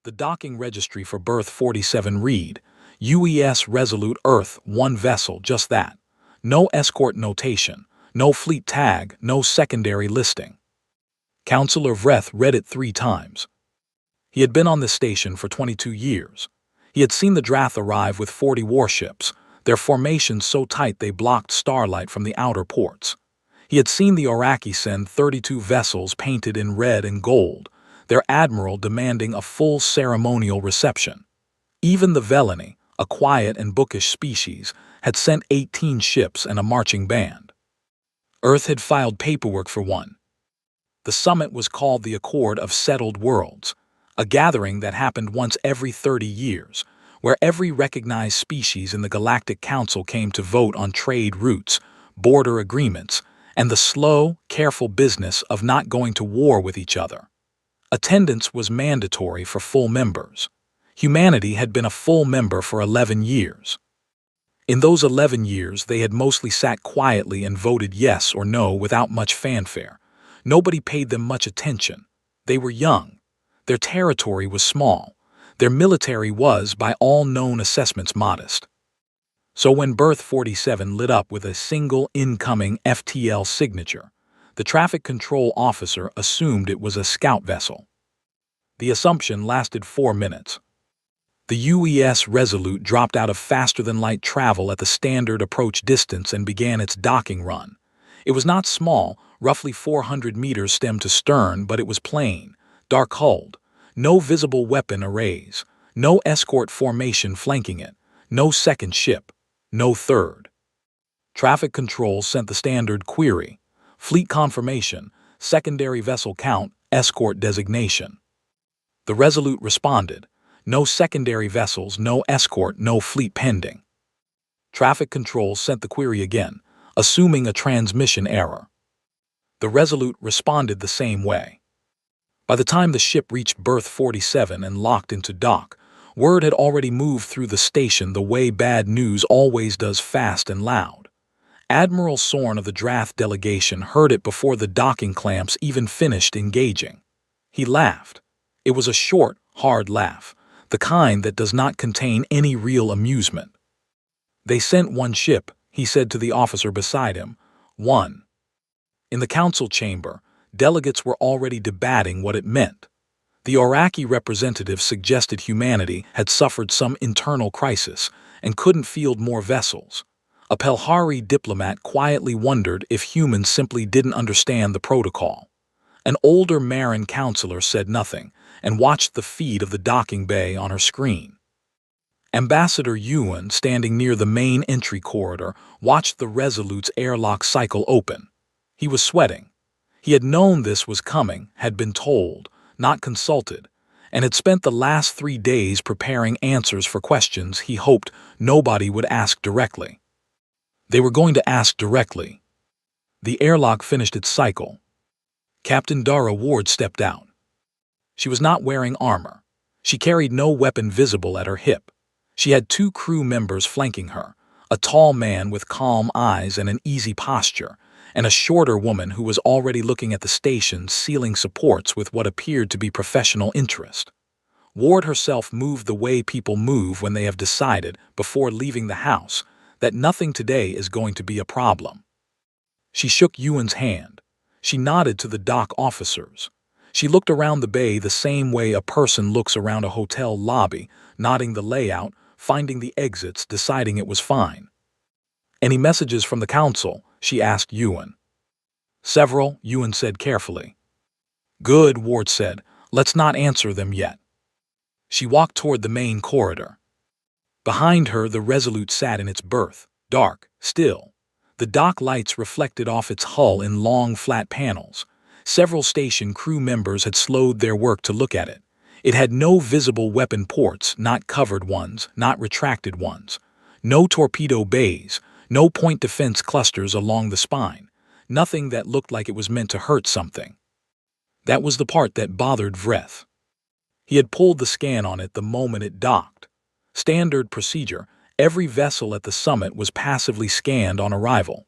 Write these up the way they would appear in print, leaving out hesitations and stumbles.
The docking registry for berth 47 read, UES Resolute Earth, one vessel, just that. No escort notation, no fleet tag, no secondary listing. Counselor Vreth read it 3 times. He had been on this station for 22 years. He had seen the Drath arrive with 40 warships, their formations so tight they blocked starlight from the outer ports. He had seen the Oraki send 32 vessels painted in red and gold, their admiral demanding a full ceremonial reception. Even the Veleni, a quiet and bookish species, had sent 18 ships and a marching band. Earth had filed paperwork for one. The summit was called the Accord of Settled Worlds, a gathering that happened once every 30 years, where every recognized species in the Galactic Council came to vote on trade routes, border agreements, and the slow, careful business of not going to war with each other. Attendance was mandatory for full members. Humanity had been a full member for 11 years. In those 11 years, they had mostly sat quietly and voted yes or no without much fanfare. Nobody paid them much attention. They were young. Their territory was small. Their military was, by all known assessments, modest. So when berth 47 lit up with a single incoming FTL signature, the traffic control officer assumed it was a scout vessel. The assumption lasted 4 minutes. The UES Resolute dropped out of faster-than-light travel at the standard approach distance and began its docking run. It was not small, roughly 400 meters stem to stern, but it was plain, dark-hulled, no visible weapon arrays, no escort formation flanking it, no second ship, no third. Traffic control sent the standard query, fleet confirmation, secondary vessel count, escort designation. The Resolute responded, no secondary vessels, no escort, no fleet pending. Traffic control sent the query again, assuming a transmission error. The Resolute responded the same way. By the time the ship reached berth 47 and locked into dock, word had already moved through the station the way bad news always does, fast and loud. Admiral Sorn of the Drath delegation heard it before the docking clamps even finished engaging. He laughed. It was a short, hard laugh, the kind that does not contain any real amusement. They sent one ship, he said to the officer beside him. One. In the council chamber, delegates were already debating what it meant. The Oraki representative suggested humanity had suffered some internal crisis and couldn't field more vessels. A Pelhari diplomat quietly wondered if humans simply didn't understand the protocol. An older Marin counselor said nothing and watched the feed of the docking bay on her screen. Ambassador Ewan, standing near the main entry corridor, watched the Resolute's airlock cycle open. He was sweating. He had known this was coming, had been told, not consulted, and had spent the last 3 days preparing answers for questions he hoped nobody would ask directly. They were going to ask directly. The airlock finished its cycle. Captain Dara Ward stepped out. She was not wearing armor. She carried no weapon visible at her hip. She had 2 crew members flanking her, a tall man with calm eyes and an easy posture, and a shorter woman who was already looking at the station, sealing supports with what appeared to be professional interest. Ward herself moved the way people move when they have decided, before leaving the house, that nothing today is going to be a problem. She shook Ewan's hand. She nodded to the dock officers. She looked around the bay the same way a person looks around a hotel lobby, nodding the layout, finding the exits, deciding it was fine. Any messages from the council? She asked Ewan. Several, Ewan said carefully. Good, Ward said. Let's not answer them yet. She walked toward the main corridor. Behind her, the Resolute sat in its berth, dark, still. The dock lights reflected off its hull in long, flat panels. Several station crew members had slowed their work to look at it. It had no visible weapon ports, not covered ones, not retracted ones. No torpedo bays, no point defense clusters along the spine. Nothing that looked like it was meant to hurt something. That was the part that bothered Vreth. He had pulled the scan on it the moment it docked. Standard procedure, every vessel at the summit was passively scanned on arrival.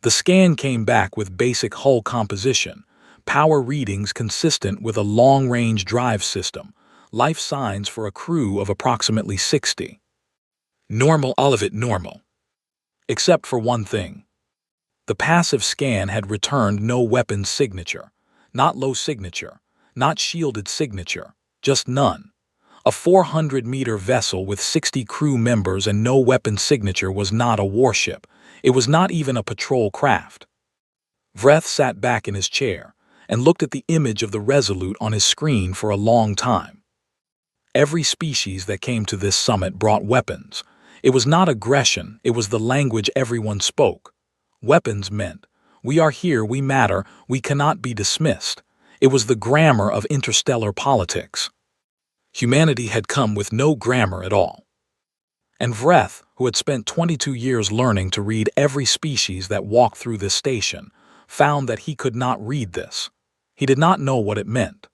The scan came back with basic hull composition, power readings consistent with a long-range drive system, life signs for a crew of approximately 60. Normal, all of it normal. Except for one thing. The passive scan had returned no weapons signature, not low signature, not shielded signature, just none. A 400-meter vessel with 60 crew members and no weapons signature was not a warship. It was not even a patrol craft. Vreth sat back in his chair and looked at the image of the Resolute on his screen for a long time. Every species that came to this summit brought weapons. It was not aggression, it was the language everyone spoke. Weapons meant, we are here, we matter, we cannot be dismissed. It was the grammar of interstellar politics. Humanity had come with no grammar at all. And Vreth, who had spent 22 years learning to read every species that walked through this station, found that he could not read this. He did not know what it meant.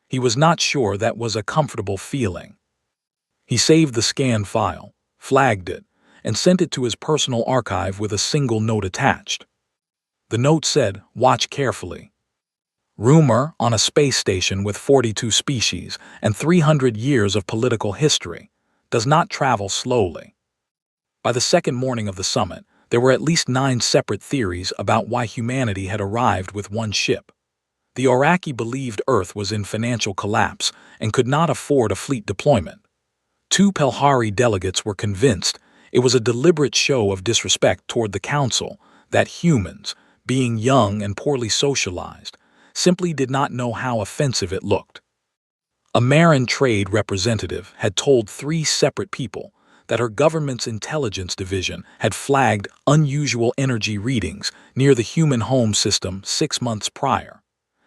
He was not sure that was a comfortable feeling. He saved the scan file, flagged it, and sent it to his personal archive with a single note attached. The note said, "Watch carefully. Rumor on a space station with 42 species and 300 years of political history does not travel slowly." By the second morning of the summit, there were at least 9 separate theories about why humanity had arrived with one ship. The Iraqi believed Earth was in financial collapse and could not afford a fleet deployment. 2 Pelhari delegates were convinced it was a deliberate show of disrespect toward the Council that humans, being young and poorly socialized, simply did not know how offensive it looked. A Marin trade representative had told 3 separate people that her government's intelligence division had flagged unusual energy readings near the human home system 6 months prior,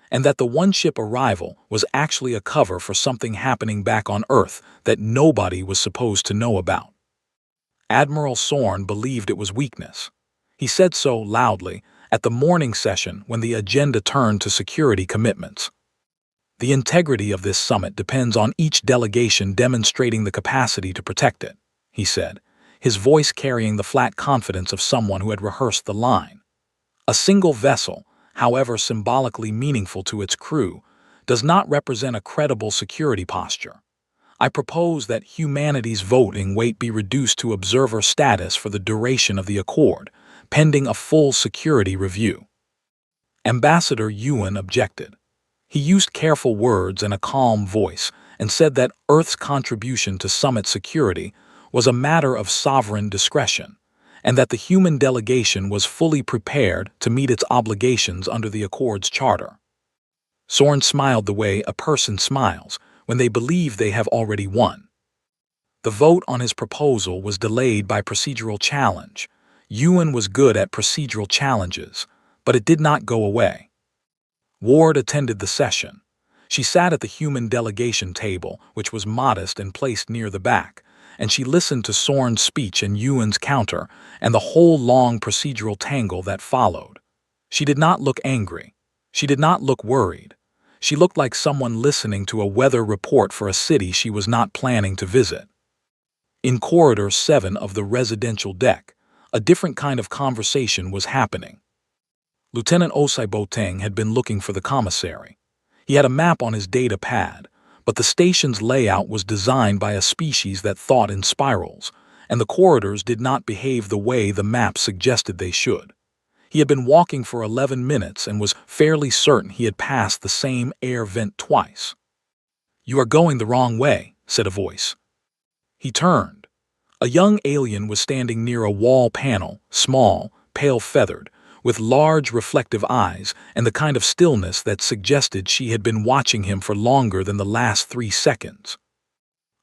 and that the one-ship arrival was actually a cover for something happening back on Earth that nobody was supposed to know about. Admiral Sorn believed it was weakness. He said so loudly at the morning session when the agenda turned to security commitments. The integrity of this summit depends on each delegation demonstrating the capacity to protect it, he said, his voice carrying the flat confidence of someone who had rehearsed the line. A single vessel, however symbolically meaningful to its crew, does not represent a credible security posture. I propose that humanity's voting weight be reduced to observer status for the duration of the accord, pending a full security review. Ambassador Yuan objected. He used careful words and a calm voice and said that Earth's contribution to summit security was a matter of sovereign discretion, and that the human delegation was fully prepared to meet its obligations under the Accord's charter. Sorn smiled the way a person smiles when they believe they have already won. The vote on his proposal was delayed by procedural challenge. Yuan was good at procedural challenges, but it did not go away. Ward attended the session. She sat at the human delegation table, which was modest and placed near the back, and she listened to Sorn's speech and Yuan's counter and the whole long procedural tangle that followed. She did not look angry. She did not look worried. She looked like someone listening to a weather report for a city she was not planning to visit. In Corridor 7 of the residential deck, a different kind of conversation was happening. Lieutenant Osai Boteng had been looking for the commissary. He had a map on his data pad, but the station's layout was designed by a species that thought in spirals, and the corridors did not behave the way the map suggested they should. He had been walking for 11 minutes and was fairly certain he had passed the same air vent twice. "You are going the wrong way," said a voice. He turned. A young alien was standing near a wall panel, small, pale-feathered, with large reflective eyes and the kind of stillness that suggested she had been watching him for longer than the last 3 seconds.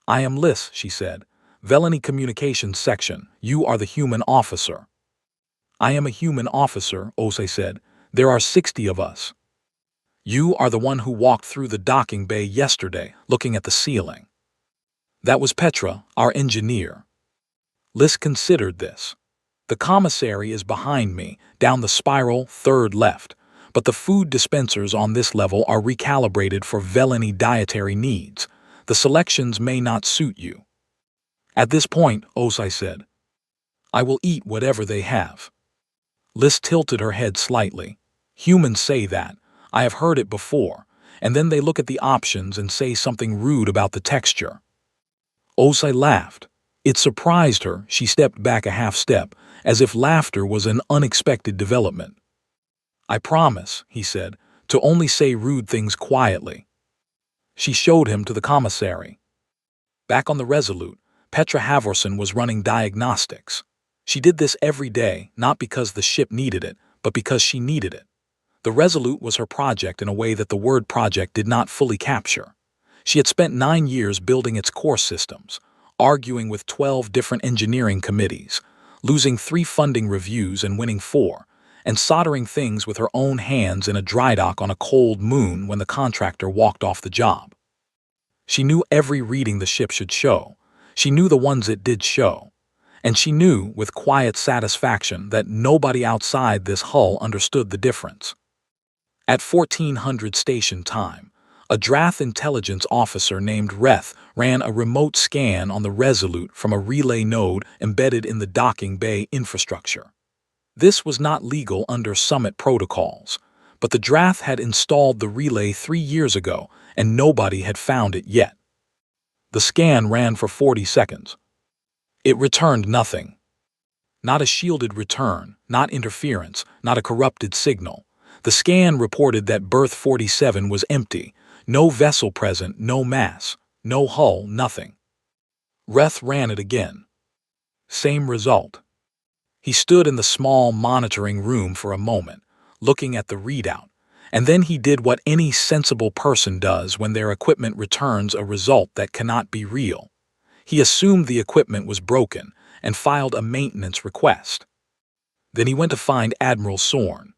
"I am Liss," she said. "Velani Communications Section. You are the human officer." "I am a human officer," Osei said. "There are 60 of us." "You are the one who walked through the docking bay yesterday, looking at the ceiling." "That was Petra, our engineer." Liss considered this. "The commissary is behind me, down the spiral, 3rd left, but the food dispensers on this level are recalibrated for Velani dietary needs. The selections may not suit you." "At this point," Osei said, "I will eat whatever they have." Liss tilted her head slightly. "Humans say that. I have heard it before, and then they look at the options and say something rude about the texture. Osai laughed. It surprised her. She stepped back a half step, as if laughter was an unexpected development. "I promise," he said, "to only say rude things quietly." She showed him to the commissary. Back on the Resolute, Petra Halvorsen was running diagnostics. She did this every day, not because the ship needed it, but because she needed it. The Resolute was her project in a way that the word project did not fully capture. She had spent 9 years building its core systems, arguing with 12 different engineering committees, losing 3 funding reviews and winning 4, and soldering things with her own hands in a dry dock on a cold moon when the contractor walked off the job. She knew every reading the ship should show. She knew the ones it did show. And she knew, with quiet satisfaction, that nobody outside this hull understood the difference. At 1400 station time, a Drath intelligence officer named Reth ran a remote scan on the Resolute from a relay node embedded in the docking bay infrastructure. This was not legal under Summit protocols, but the Drath had installed the relay 3 years ago and nobody had found it yet. The scan ran for 40 seconds. It returned nothing. Not a shielded return, not interference, not a corrupted signal. The scan reported that berth 47 was empty, no vessel present, no mass, no hull, nothing. Reth ran it again. Same result. He stood in the small monitoring room for a moment, looking at the readout, and then he did what any sensible person does when their equipment returns a result that cannot be real. He assumed the equipment was broken and filed a maintenance request. Then he went to find Admiral Sorn.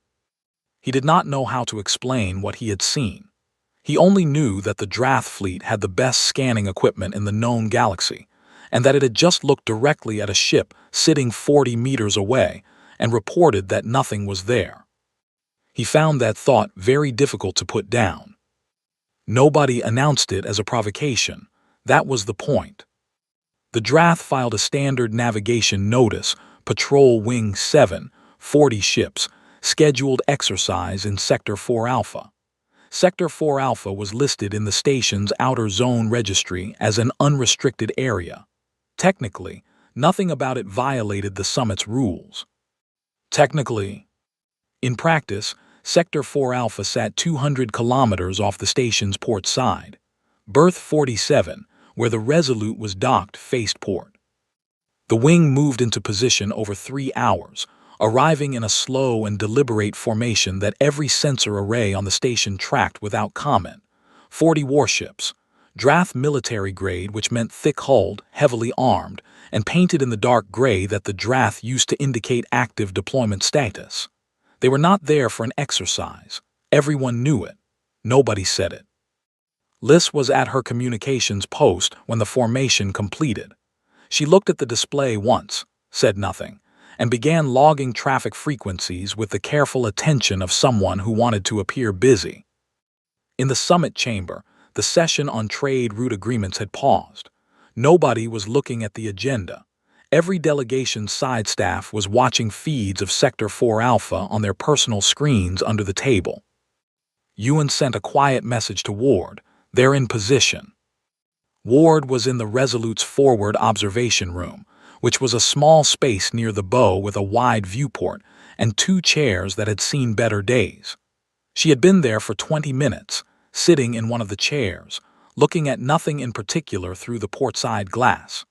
He did not know how to explain what he had seen. He only knew that the Drath fleet had the best scanning equipment in the known galaxy, and that it had just looked directly at a ship sitting 40 meters away and reported that nothing was there. He found that thought very difficult to put down. Nobody announced it as a provocation. That was the point. The Drath filed a standard navigation notice, Patrol Wing 7, 40 ships, scheduled exercise in Sector 4 Alpha. Sector 4 Alpha was listed in the station's outer zone registry as an unrestricted area. Technically, nothing about it violated the summit's rules. Technically. In practice, Sector 4 Alpha sat 200 kilometers off the station's port side. Berth 47, where the Resolute was docked, faced port. The wing moved into position over 3 hours, arriving in a slow and deliberate formation that every sensor array on the station tracked without comment. 40 warships, Drath military grade, which meant thick-hulled, heavily armed, and painted in the dark gray that the Drath used to indicate active deployment status. They were not there for an exercise. Everyone knew it. Nobody said it. Liz was at her communications post when the formation completed. She looked at the display once, said nothing, and began logging traffic frequencies with the careful attention of someone who wanted to appear busy. In the summit chamber, the session on trade route agreements had paused. Nobody was looking at the agenda. Every delegation's side staff was watching feeds of Sector 4 Alpha on their personal screens under the table. Ewan sent a quiet message to Ward. They're in position. Ward was in the Resolute's forward observation room, which was a small space near the bow with a wide viewport and 2 chairs that had seen better days. She had been there for 20 minutes, sitting in one of the chairs, looking at nothing in particular through the portside glass.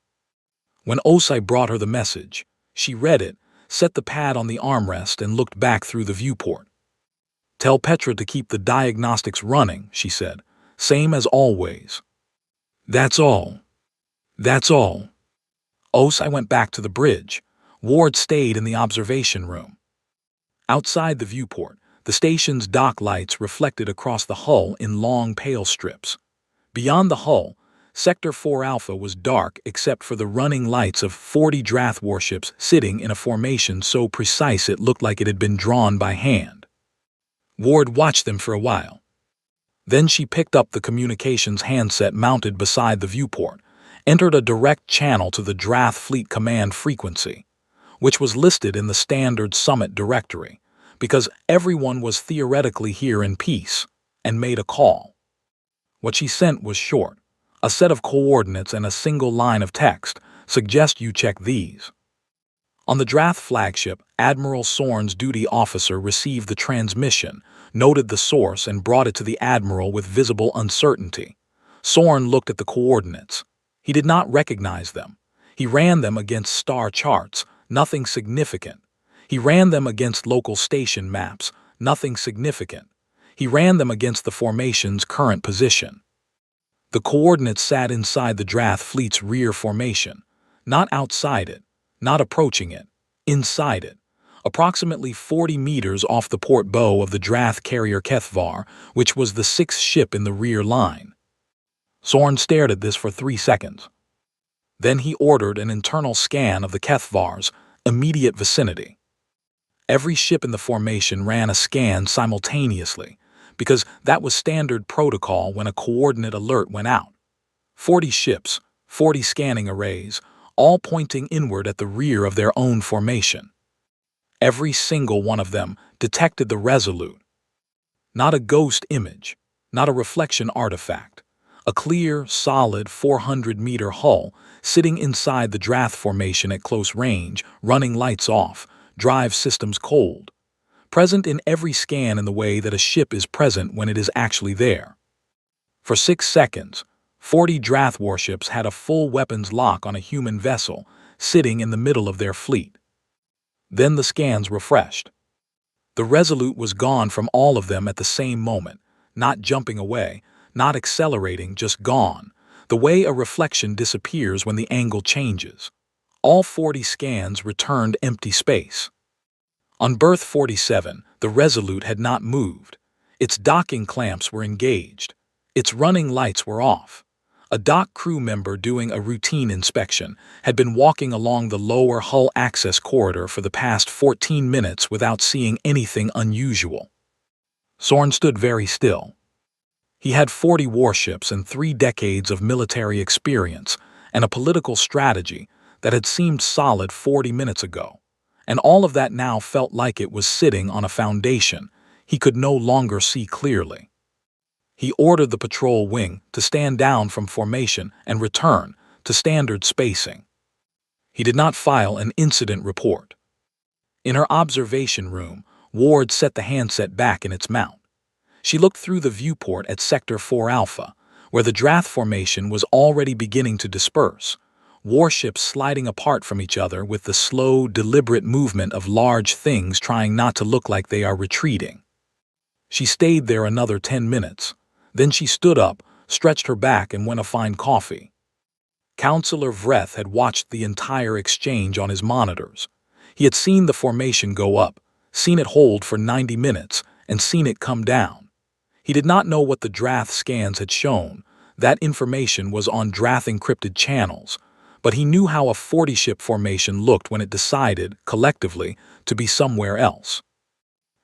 When Osai brought her the message, she read it, set the pad on the armrest, and looked back through the viewport. "Tell Petra to keep the diagnostics running," she said. "Same as always." "That's all. That's all." Osai went back to the bridge. Ward stayed in the observation room. Outside the viewport, the station's dock lights reflected across the hull in long pale strips. Beyond the hull, Sector 4 Alpha was dark except for the running lights of 40 Drath warships sitting in a formation so precise it looked like it had been drawn by hand. Ward watched them for a while. Then she picked up the communications handset mounted beside the viewport, entered a direct channel to the Drath Fleet Command frequency, which was listed in the standard Summit directory, because everyone was theoretically here in peace, and made a call. What she sent was short. A set of coordinates and a single line of text. Suggest you check these. On the Drath flagship, Admiral Sorn's duty officer received the transmission, noted the source, and brought it to the Admiral with visible uncertainty. Sorn looked at the coordinates. He did not recognize them. He ran them against star charts, nothing significant. He ran them against local station maps, nothing significant. He ran them against the formation's current position. The coordinates sat inside the Drath fleet's rear formation, not outside it, not approaching it, inside it, approximately 40 meters off the port bow of the Drath carrier Kethvar, which was the sixth ship in the rear line. Sorn stared at this for 3 seconds. Then he ordered an internal scan of the Kethvar's immediate vicinity. Every ship in the formation ran a scan simultaneously, because that was standard protocol when a coordinate alert went out. 40 ships, 40 scanning arrays, all pointing inward at the rear of their own formation. Every single one of them detected the Resolute. Not a ghost image, not a reflection artifact. A clear, solid 400-meter hull sitting inside the Drath formation at close range, running lights off, drive systems cold. Present in every scan in the way that a ship is present when it is actually there. For 6 seconds, 40 Drath warships had a full weapons lock on a human vessel sitting in the middle of their fleet. Then the scans refreshed. The Resolute was gone from all of them at the same moment, not jumping away, not accelerating, just gone, the way a reflection disappears when the angle changes. All 40 scans returned empty space. On berth 47, the Resolute had not moved. Its docking clamps were engaged. Its running lights were off. A dock crew member doing a routine inspection had been walking along the lower hull access corridor for the past 14 minutes without seeing anything unusual. Sorn stood very still. He had 40 warships and 3 decades of military experience and a political strategy that had seemed solid 40 minutes ago, and all of that now felt like it was sitting on a foundation he could no longer see clearly. He ordered the patrol wing to stand down from formation and return to standard spacing. He did not file an incident report. In her observation room, Ward set the handset back in its mount. She looked through the viewport at Sector 4 Alpha, where the Drath formation was already beginning to disperse, warships sliding apart from each other with the slow, deliberate movement of large things trying not to look like they are retreating. She stayed there another 10 minutes. Then she stood up, stretched her back, and went to find coffee. Counselor Vreth had watched the entire exchange on his monitors. He had seen the formation go up, seen it hold for 90 minutes, and seen it come down. He did not know what the Drath scans had shown. That information was on Drath encrypted channels, but he knew how a 40-ship formation looked when it decided, collectively, to be somewhere else.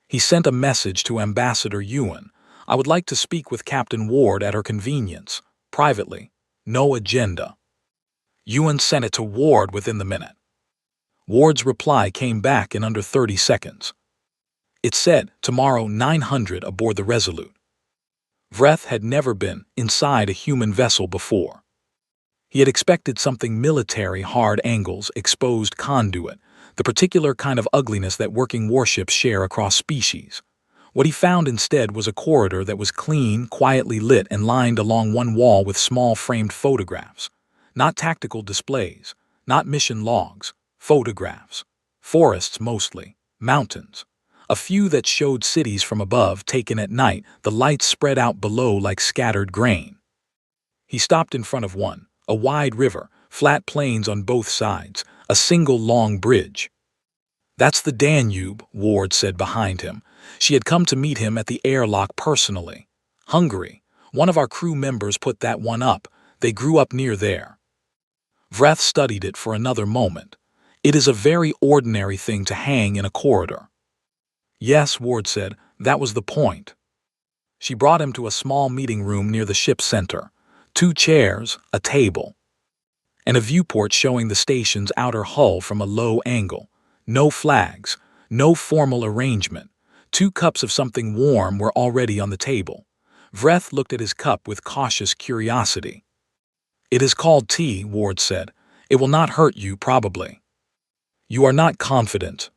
He sent a message to Ambassador Ewan. I would like to speak with Captain Ward at her convenience, privately. No agenda. Ewan sent it to Ward within the minute. Ward's reply came back in under 30 seconds. It said, tomorrow 900 aboard the Resolute. Vreth had never been inside a human vessel before. He had expected something military, hard angles, exposed conduit, the particular kind of ugliness that working warships share across species. What he found instead was a corridor that was clean, quietly lit, and lined along one wall with small framed photographs. Not tactical displays, not mission logs, photographs. Forests mostly, mountains. A few that showed cities from above, taken at night, the lights spread out below like scattered grain. He stopped in front of one, a wide river, flat plains on both sides, a single long bridge. That's the Danube, Ward said behind him. She had come to meet him at the airlock personally. Hungary. One of our crew members put that one up. They grew up near there. Vreth studied it for another moment. It is a very ordinary thing to hang in a corridor. Yes, Ward said, that was the point. She brought him to a small meeting room near the ship's center. 2 chairs, a table, and a viewport showing the station's outer hull from a low angle. No flags, no formal arrangement. 2 cups of something warm were already on the table. Vreth looked at his cup with cautious curiosity. "It is called tea," Ward said. "It will not hurt you, probably." "You are not confident."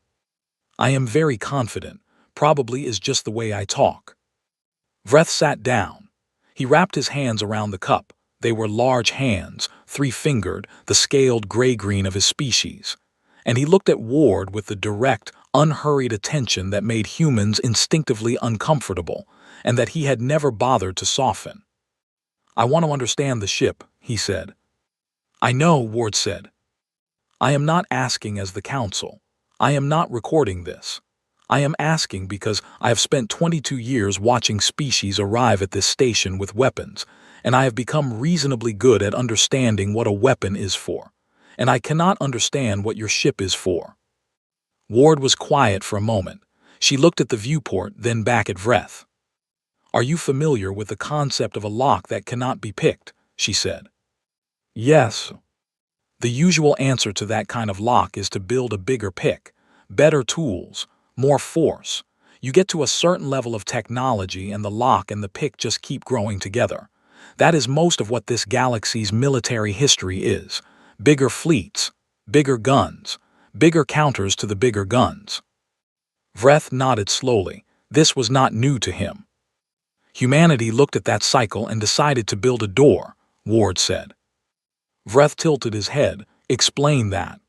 "I am very confident. Probably is just the way I talk." Vreth sat down. He wrapped his hands around the cup. They were large hands, three-fingered, the scaled gray-green of his species. And he looked at Ward with the direct, unhurried attention that made humans instinctively uncomfortable, and that he had never bothered to soften. "I want to understand the ship," he said. "I know," Ward said. "I am not asking as the council. I am not recording this. I am asking because I have spent 22 years watching species arrive at this station with weapons, and I have become reasonably good at understanding what a weapon is for, and I cannot understand what your ship is for." Ward was quiet for a moment. She looked at the viewport, then back at Vreth. "Are you familiar with the concept of a lock that cannot be picked?" she said. "Yes." "The usual answer to that kind of lock is to build a bigger pick, better tools, more force. You get to a certain level of technology and the lock and the pick just keep growing together. That is most of what this galaxy's military history is. Bigger fleets, bigger guns, bigger counters to the bigger guns." Vreth nodded slowly. This was not new to him. "Humanity looked at that cycle and decided to build a door," Ward said. Vreth tilted his head. "Explain that."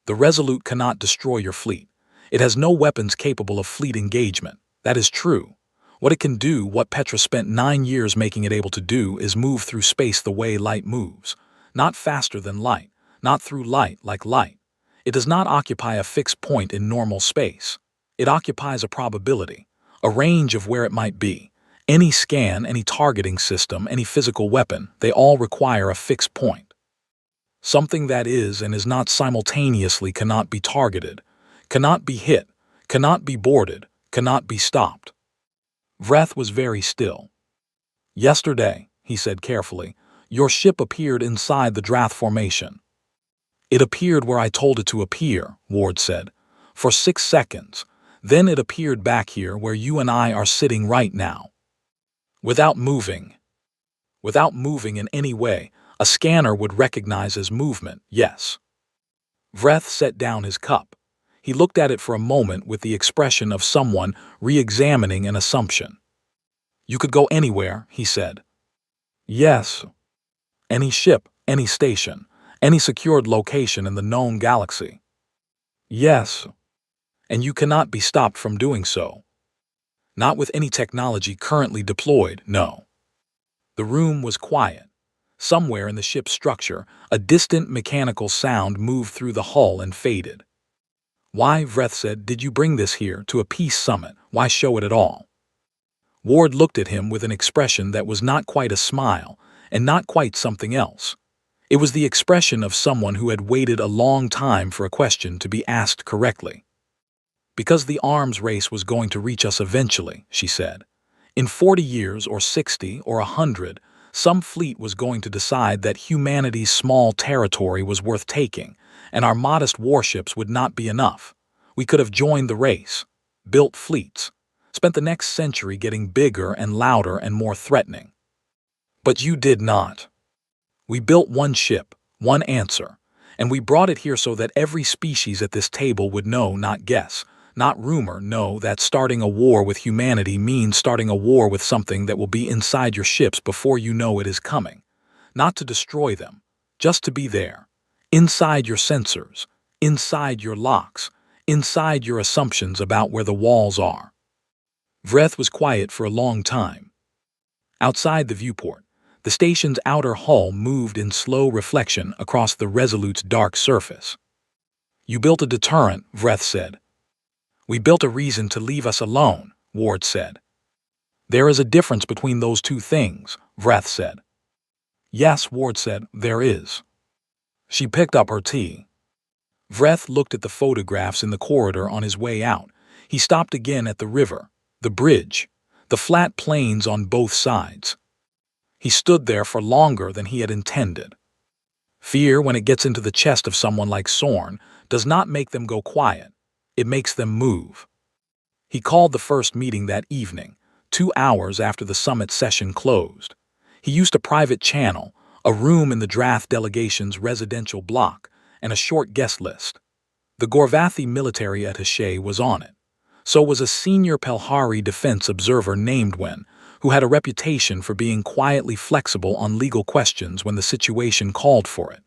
"The Resolute cannot destroy your fleet. It has no weapons capable of fleet engagement. That is true. What it can do, what Petra spent 9 years making it able to do, is move through space the way light moves. Not faster than light, not through light like light. It does not occupy a fixed point in normal space. It occupies a probability, a range of where it might be. Any scan, any targeting system, any physical weapon, they all require a fixed point. Something that is and is not simultaneously cannot be targeted, cannot be hit, cannot be boarded, cannot be stopped." Vreth was very still. "Yesterday," he said carefully, "your ship appeared inside the Drath formation." "It appeared where I told it to appear," Ward said, "for 6 seconds. Then it appeared back here where you and I are sitting right now. Without moving. Without moving in any way. A scanner would recognize as movement, yes." Vreth set down his cup. He looked at it for a moment with the expression of someone re-examining an assumption. "You could go anywhere," he said. "Yes." "Any ship, any station, any secured location in the known galaxy." "Yes." "And you cannot be stopped from doing so." "Not with any technology currently deployed, no." The room was quiet. Somewhere in the ship's structure, a distant mechanical sound moved through the hull and faded. "Why," Vreth said, "did you bring this here to a peace summit? Why show it at all?" Ward looked at him with an expression that was not quite a smile, and not quite something else. It was the expression of someone who had waited a long time for a question to be asked correctly. "Because the arms race was going to reach us eventually," she said. "In 40 years or 60 or 100, some fleet was going to decide that humanity's small territory was worth taking, and our modest warships would not be enough. We could have joined the race, built fleets, spent the next century getting bigger and louder and more threatening. But you did not. We built one ship, one answer, and we brought it here so that every species at this table would know, not guess, not rumor, know that starting a war with humanity means starting a war with something that will be inside your ships before you know it is coming. Not to destroy them, just to be there. Inside your sensors, inside your locks, inside your assumptions about where the walls are." Vreth was quiet for a long time. Outside the viewport, the station's outer hull moved in slow reflection across the Resolute's dark surface. "You built a deterrent," Vreth said. "We built a reason to leave us alone," Ward said. "There is a difference between those two things," Vreth said. "Yes," Ward said, "there is." She picked up her tea. Vreth looked at the photographs in the corridor on his way out. He stopped again at the river, the bridge, the flat plains on both sides. He stood there for longer than he had intended. Fear, when it gets into the chest of someone like Sorn, does not make them go quiet. It makes them move. He called the first meeting that evening, 2 hours after the summit session closed. He used a private channel, a room in the draft delegation's residential block, and a short guest list. The Gorvathi military attaché was on it. So was a senior Pelhari defense observer named Wen, who had a reputation for being quietly flexible on legal questions when the situation called for it.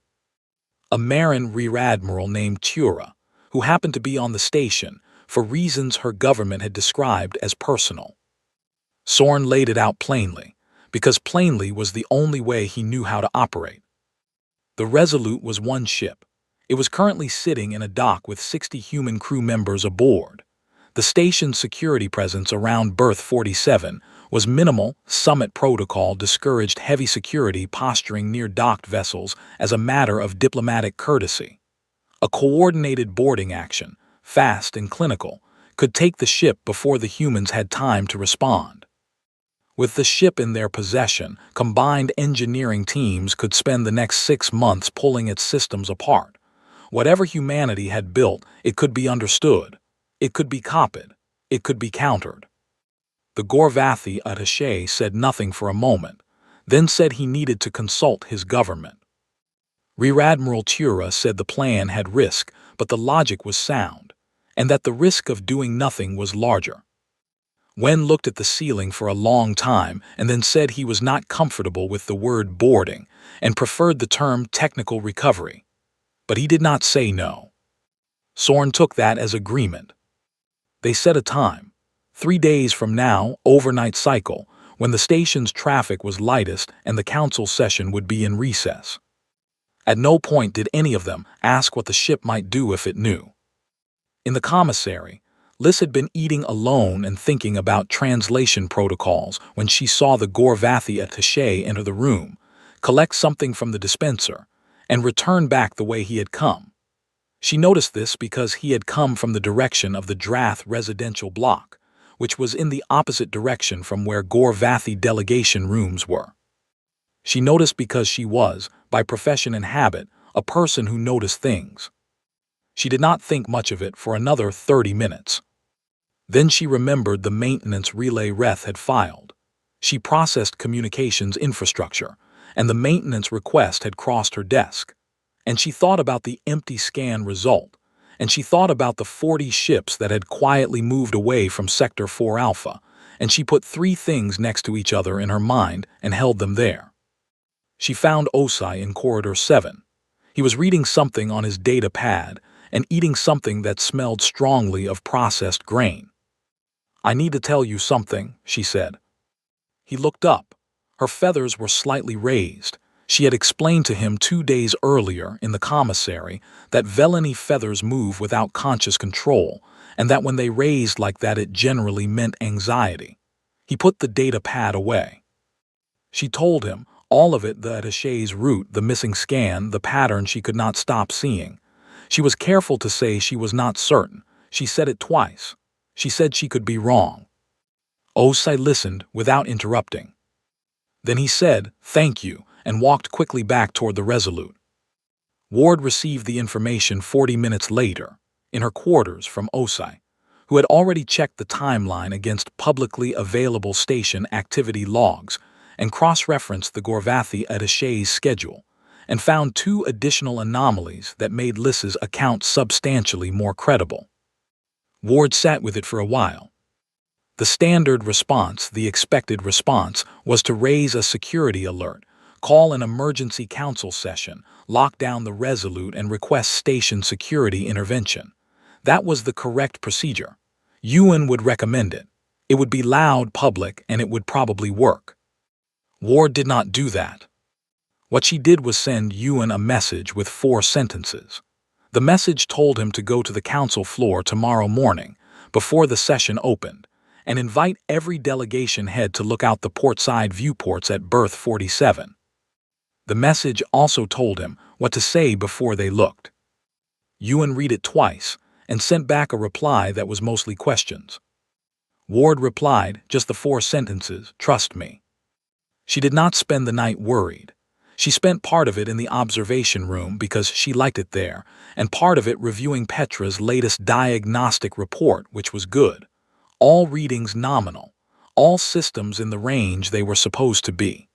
A Marin Rear Admiral named Tura, who happened to be on the station for reasons her government had described as personal. Sorn laid it out plainly, because plainly was the only way he knew how to operate. The Resolute was one ship. It was currently sitting in a dock with 60 human crew members aboard. The station's security presence around berth 47 was minimal. Summit protocol discouraged heavy security posturing near docked vessels as a matter of diplomatic courtesy. A coordinated boarding action, fast and clinical, could take the ship before the humans had time to respond. With the ship in their possession, combined engineering teams could spend the next 6 months pulling its systems apart. Whatever humanity had built, it could be understood. It could be copied. It could be countered. The Gorvathi attaché said nothing for a moment, then said he needed to consult his government. Rear Admiral Tura said the plan had risk, but the logic was sound, and that the risk of doing nothing was larger. Wen looked at the ceiling for a long time and then said he was not comfortable with the word boarding and preferred the term technical recovery. But he did not say no. Sorn took that as agreement. They set a time, 3 days from now, overnight cycle, when the station's traffic was lightest and the council session would be in recess. At no point did any of them ask what the ship might do if it knew. In the commissary, Liz had been eating alone and thinking about translation protocols when she saw the Gorvathi attaché enter the room, collect something from the dispenser, and return back the way he had come. She noticed this because he had come from the direction of the Drath residential block, which was in the opposite direction from where Gorvathi delegation rooms were. She noticed because she was, by profession and habit, a person who noticed things. She did not think much of it for another 30 minutes. Then she remembered the maintenance relay Reth had filed. She processed communications infrastructure, and the maintenance request had crossed her desk. And she thought about the empty scan result, and she thought about the 40 ships that had quietly moved away from Sector 4 Alpha, and she put 3 things next to each other in her mind and held them there. She found Osai in Corridor 7. He was reading something on his data pad and eating something that smelled strongly of processed grain. "I need to tell you something," she said. He looked up. Her feathers were slightly raised. She had explained to him 2 days earlier in the commissary that Veleni feathers move without conscious control, and that when they raised like that it generally meant anxiety. He put the data pad away. She told him, all of it, the attaché's route, the missing scan, the pattern she could not stop seeing. She was careful to say she was not certain. She said it twice. She said she could be wrong. Osai listened without interrupting. Then he said, "Thank you," and walked quickly back toward the Resolute. Ward received the information 40 minutes later, in her quarters from Osai, who had already checked the timeline against publicly available station activity logs and cross-referenced the Gorvathi attaché's schedule, and found 2 additional anomalies that made Liss's account substantially more credible. Ward sat with it for a while. The standard response, the expected response, was to raise a security alert, call an emergency council session, lock down the Resolute, and request station security intervention. That was the correct procedure. Ewan would recommend it. It would be loud, public, and it would probably work. Ward did not do that. What she did was send Ewan a message with 4 sentences. The message told him to go to the council floor tomorrow morning, before the session opened, and invite every delegation head to look out the portside viewports at berth 47. The message also told him what to say before they looked. Ewan read it twice and sent back a reply that was mostly questions. Ward replied, just the 4 sentences, "Trust me." She did not spend the night worried. She spent part of it in the observation room because she liked it there, and part of it reviewing Petra's latest diagnostic report, which was good. All readings nominal, all systems in the range they were supposed to be.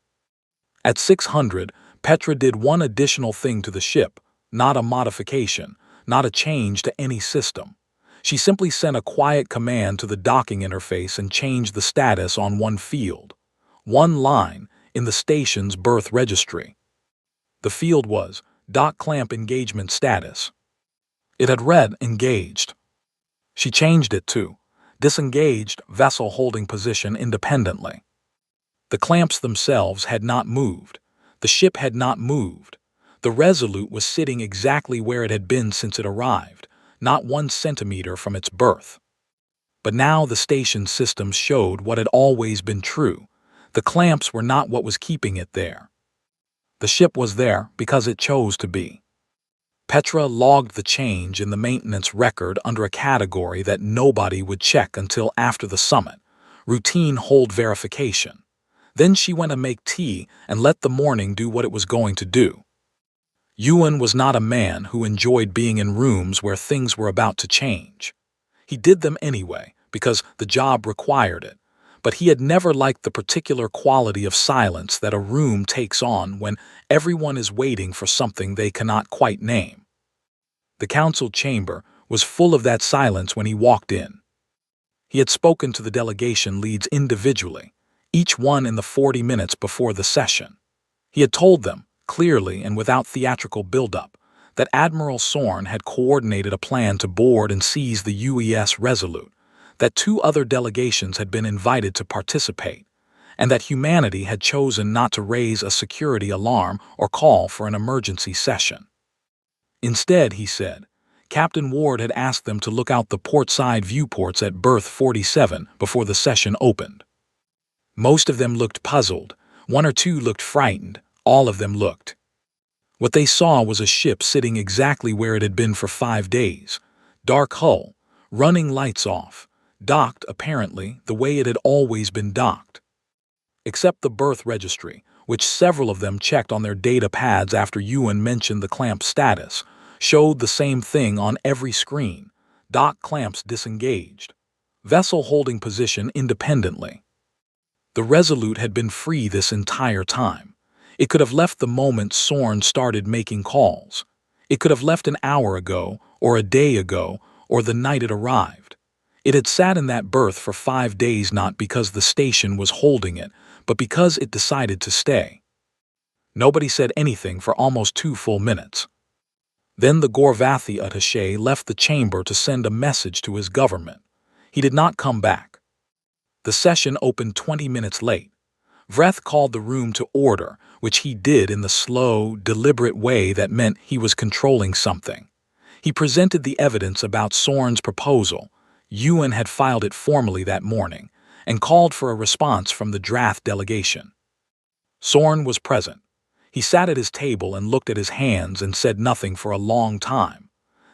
At 600, Petra did one additional thing to the ship, not a modification, not a change to any system. She simply sent a quiet command to the docking interface and changed the status on one field, one line, in the station's berth registry. The field was dock clamp engagement status. It had read engaged. She changed it to disengaged vessel holding position independently. The clamps themselves had not moved. The ship had not moved. The Resolute was sitting exactly where it had been since it arrived, not 1 centimeter from its berth. But now the station systems showed what had always been true. The clamps were not what was keeping it there. The ship was there because it chose to be. Petra logged the change in the maintenance record under a category that nobody would check until after the summit, routine hold verification. Then she went to make tea and let the morning do what it was going to do. Ewan was not a man who enjoyed being in rooms where things were about to change. He did them anyway, because the job required it, but he had never liked the particular quality of silence that a room takes on when everyone is waiting for something they cannot quite name. The council chamber was full of that silence when he walked in. He had spoken to the delegation leads individually, each one in the 40 minutes before the session. He had told them, clearly and without theatrical buildup, that Admiral Sorn had coordinated a plan to board and seize the UES Resolute, that 2 other delegations had been invited to participate, and that humanity had chosen not to raise a security alarm or call for an emergency session. Instead, he said, Captain Ward had asked them to look out the port-side viewports at berth 47 before the session opened. Most of them looked puzzled, 1 or 2 looked frightened, all of them looked. What they saw was a ship sitting exactly where it had been for 5 days, dark hull, running lights off, docked, apparently, the way it had always been docked. Except the berth registry, which several of them checked on their data pads after Ewan mentioned the clamp status, showed the same thing on every screen, dock clamps disengaged, vessel holding position independently. The Resolute had been free this entire time. It could have left the moment Sorn started making calls. It could have left an hour ago, or a day ago, or the night it arrived. It had sat in that berth for 5 days not because the station was holding it, but because it decided to stay. Nobody said anything for almost 2 full minutes. Then the Gorvathi attaché left the chamber to send a message to his government. He did not come back. The session opened 20 minutes late. Vreth called the room to order, which he did in the slow, deliberate way that meant he was controlling something. He presented the evidence about Sorn's proposal. Ewan had filed it formally that morning, and called for a response from the draft delegation. Sorn was present. He sat at his table and looked at his hands and said nothing for a long time.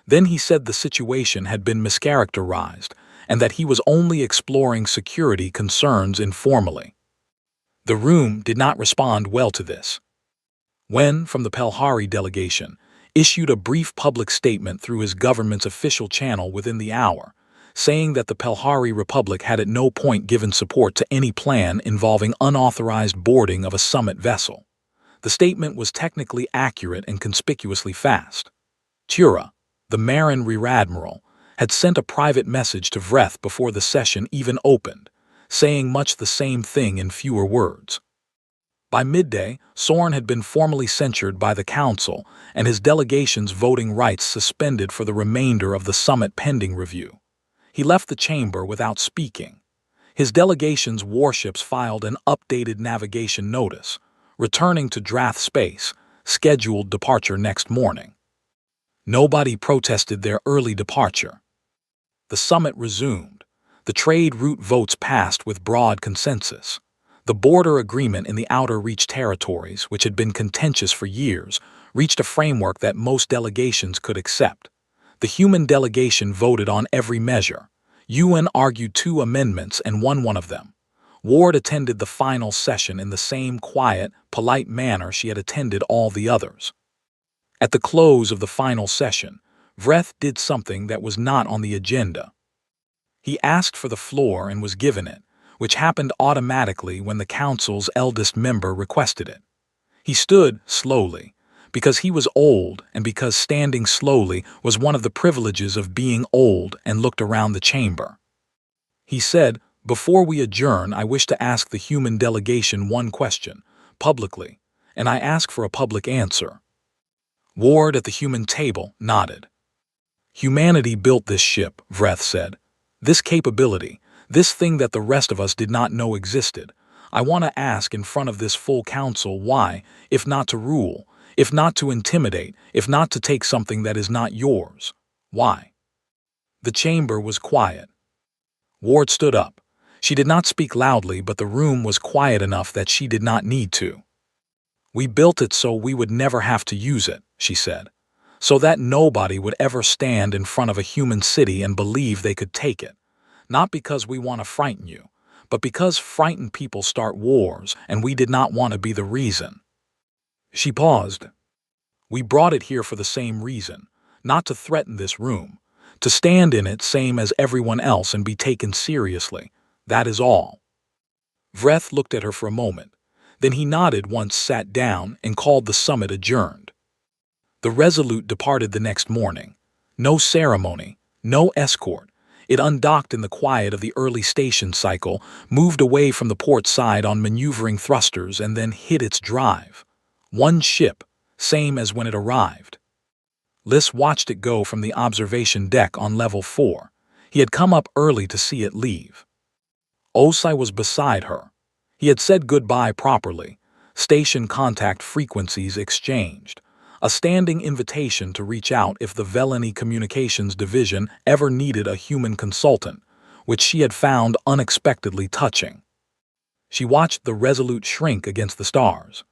Then he said the situation had been mischaracterized and that he was only exploring security concerns informally. The room did not respond well to this. When, from the Pelhari delegation, issued a brief public statement through his government's official channel within the hour, saying that the Pelhari Republic had at no point given support to any plan involving unauthorized boarding of a summit vessel. The statement was technically accurate and conspicuously fast. Tura, the Marin Rear Admiral, had sent a private message to Vreth before the session even opened, saying much the same thing in fewer words. By midday, Sorn had been formally censured by the Council and his delegation's voting rights suspended for the remainder of the summit pending review. He left the chamber without speaking. His delegation's warships filed an updated navigation notice, returning to Drath space, scheduled departure next morning. Nobody protested their early departure. The summit resumed. The trade route votes passed with broad consensus. The border agreement in the outer reach territories, which had been contentious for years, reached a framework that most delegations could accept. The human delegation voted on every measure. Ewan argued 2 amendments and won one of them. Ward attended the final session in the same quiet, polite manner she had attended all the others. At the close of the final session, Vreth did something that was not on the agenda. He asked for the floor and was given it, which happened automatically when the council's eldest member requested it. He stood slowly, because he was old and because standing slowly was one of the privileges of being old, and looked around the chamber. He said, "Before we adjourn, I wish to ask the human delegation one question, publicly, and I ask for a public answer." Ward at the human table nodded. "Humanity built this ship," Vreth said. "This capability, this thing that the rest of us did not know existed. I want to ask in front of this full council why, if not to rule, if not to intimidate, if not to take something that is not yours, why?" The chamber was quiet. Ward stood up. She did not speak loudly, but the room was quiet enough that she did not need to. "We built it so we would never have to use it," she said. "So that nobody would ever stand in front of a human city and believe they could take it. Not because we want to frighten you, but because frightened people start wars, and we did not want to be the reason." She paused. "We brought it here for the same reason, not to threaten this room, to stand in it same as everyone else and be taken seriously. That is all." Vreth looked at her for a moment. Then he nodded once, sat down, and called the summit adjourned. The Resolute departed the next morning. No ceremony, no escort. It undocked in the quiet of the early station cycle, moved away from the port side on maneuvering thrusters, and then hit its drive. One ship, same as when it arrived. Liss watched it go from the observation deck on level 4. He had come up early to see it leave. Osai was beside her. He had said goodbye properly. Station contact frequencies exchanged. A standing invitation to reach out if the Veleni Communications Division ever needed a human consultant, which she had found unexpectedly touching. She watched the Resolute shrink against the stars.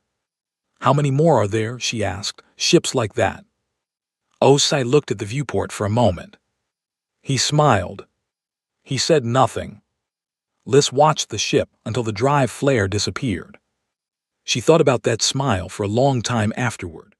"How many more are there?" she asked. "Ships like that?" Osai looked at the viewport for a moment. He smiled. He said nothing. Liss watched the ship until the drive flare disappeared. She thought about that smile for a long time afterward.